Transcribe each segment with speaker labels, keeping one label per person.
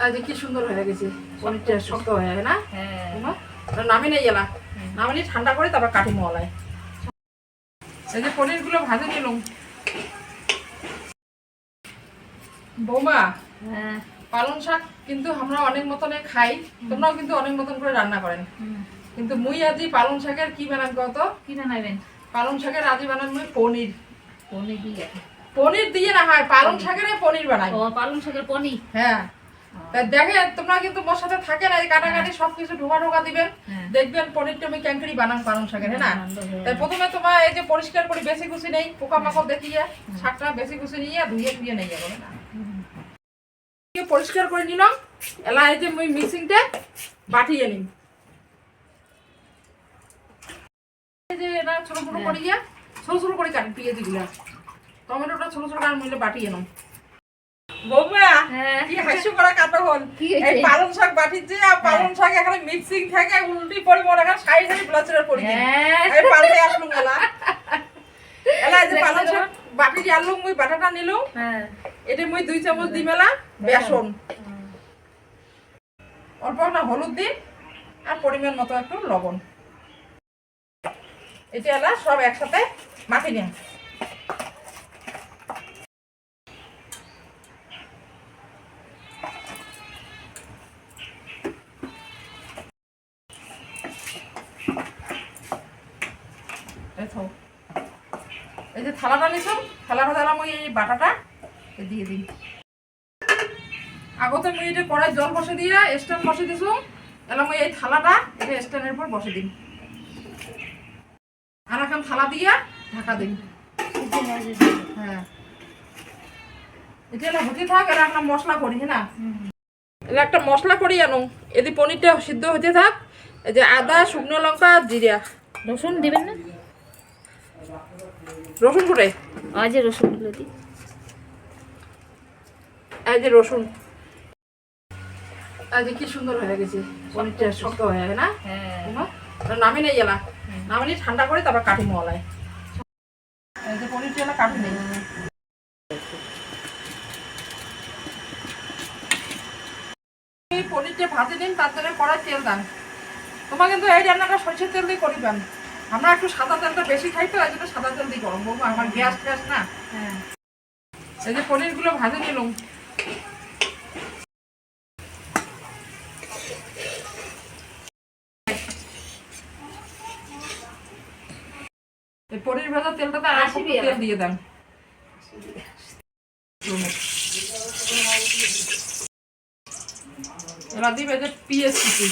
Speaker 1: আজ কি সুন্দর হয়ে গেছে, পনিরটা শক্ত হয়ে যায় না? নামি নেই এলা, নামিনি ঠান্ডা করে তারপর কাটি মলায়। এই যে পনিরগুলো ভাজে নিলাম। বৌমা, পালং শাক কিন্তু আমরা অনেক মতনে খাই, তোমরাও কিন্তু অনেক মতন করে রান্না করেন, কিন্তু মুই আজি পালং শাকের কি বানান কত?
Speaker 2: কি বানাবেন?
Speaker 1: পালং শাকের আজি বানান মুই পনির।
Speaker 2: পনির দিয়ে?
Speaker 1: পনির দিয়ে না হয়, পালং শাকের পনির বানাই।
Speaker 2: ও, পালং শাকের পনির।
Speaker 1: হ্যাঁ, দেখে তোমরা কিন্তু মোর সাথে থাকে না, কাটাকাটি সবকিছু ঢোকা দিবেন, দেখবেন পনিরটা আমি ক্যাঙ্করি বানান পালং শাকের। হ্যাঁ না? তাই প্রথমে তোমার এই যে পরিষ্কার করে বেশি কুচি নেই, পোকামাকড় দেখিয়ে শাকটা বেশি কুচি নিয়ে ধুয়ে নেই যাবো না, পরিষ্কার করে নিলাম। এলা এই যে মুই মিক্সিংটা বাটিয়ে নিই, এই যে এটা ছোট ছোট করিয়া ছোট ছোট করে কাটি পেঁয়াজ গুলা, টমেটোটা ছোট ছোট করে মিলে বাটিয়ে নাও। বৌমা, কি হাসি করা কাটো হল, এই পালং শাক বাটিছে আর পালং শাক এখানে মিক্সিং থেকে উল্টি পড়ি মনে হয় সাইড সাইড ব্লাচের পড়ি। এই পাল্টে আসলুম এলা এই যে পালং শাক বাটি আনলুম, মুই বাটাটা নিলুম। এটা মুই 2 চামচ দি মেলা বেসন, অল্প না হলুদ দিন আর পরিমাণ মতো একটু লবণ, এটা এলা সব একসাথে মাখি নিন। এই যে থালাটা নিছুম, থালাটা দিলাম ওই এই বাটাটা দিয়ে দিই। আগতে মুই এটা কড়াই জল বসে দিয়ে স্ট্যান্ড বসে দিছুম, এলাম ওই এই থালাটা এটা স্ট্যান্ডের উপর বসে দিন, আর এখন থালা দিয়ে ঢাকা দিন। হ্যাঁ, এটা হতে থাক, এরা একটা মশলা করি। হ্যাঁ না? এলা একটা মশলা করি আনো, এদি পনিরটা সিদ্ধ হতে থাক। এই যে আদা, শুকনো লঙ্কা, জিরা।
Speaker 2: রসুন দিবেন না?
Speaker 1: রসুন করে
Speaker 2: আজ রসুন গুলো দিই।
Speaker 1: এই যে রসুন, আজ কি সুন্দর হয়ে গেছে, পনিরটা শক্ত হয়ে যায় না? নামি নেই এলা, নামিনি ঠান্ডা করে তারপর কাটি মলায়। এই যে পনিরটা এলা কাটি নেই। পনিরটা ভাজে দিন, তার জন্য কড়াই তেল দেন। তোমার কিন্তু এই রান্নাটা সরষের তেল দিয়ে করিবেন, আমরা একটু সাদা তেলটা বেশি খাই তো, এই জন্য সাদা তেল দিয়ে করবো। আমার গ্যাস না। এই যে পনিরগুলো ভাজে নিলাম। এই পনির ভাজা তেলটাতে আর একটু তেল দিয়ে দেন। এবার দিবে যে পেঁয়াজ কুচি,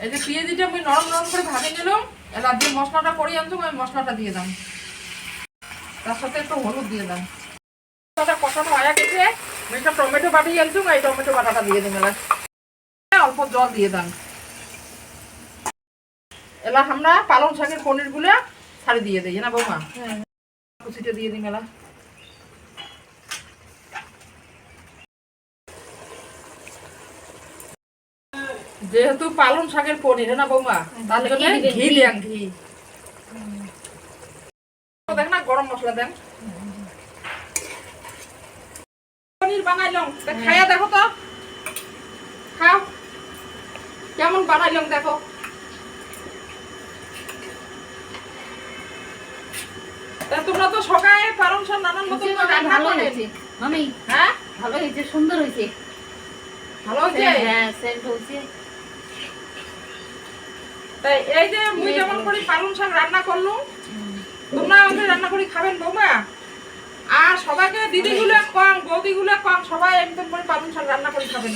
Speaker 1: এই যে পেঁয়াজিটা আমি নরম নরম করে ভাজে নিলাম। এবার যে মশলাটা করি আনছো ওই মশলাটা দিয়ে দাম, তার সাথে একটু হলুদ দিয়ে দাম। কষানো হয়ে গেছে, একটা টমেটো বাটি আনছো, এই টমেটো বাটাটা দিয়ে দিন। এলা অল্প জল দিয়ে দাম। এলা আমরা পালং শাকের পনির গুলা ছাড়ি দিয়ে দিই না বৌমা? কুচিটা দিয়ে দিই মেলা। যেহেতু পালং শাকের পনির না বৌমা, তার জন্য ঘি দেন। ঘি দেখ না, গরম মশলা দেন। পনির বানাইলাম, খাইয়া দেখো তো, খাও কেমন বানাইলাম দেখো। তোমরা তো সকালে পালং শাক নানান মতন রান্না করে।
Speaker 2: মামি,
Speaker 1: হ্যাঁ
Speaker 2: ভালো হয়েছে, সুন্দর হয়েছে।
Speaker 1: ভালো হয়েছে?
Speaker 2: হ্যাঁ, সেন্ট হয়েছে।
Speaker 1: তাই এই যে মুই যেমন করে পালং শাক রান্না করলাম, তোমরা আমাকে রান্না করে খাবেন বৌমা। আর সবাইকে দিদিগুলো কম, বৌদিগুলো কম, সবাই একদম করে পালং শাক রান্না করে খাবেন।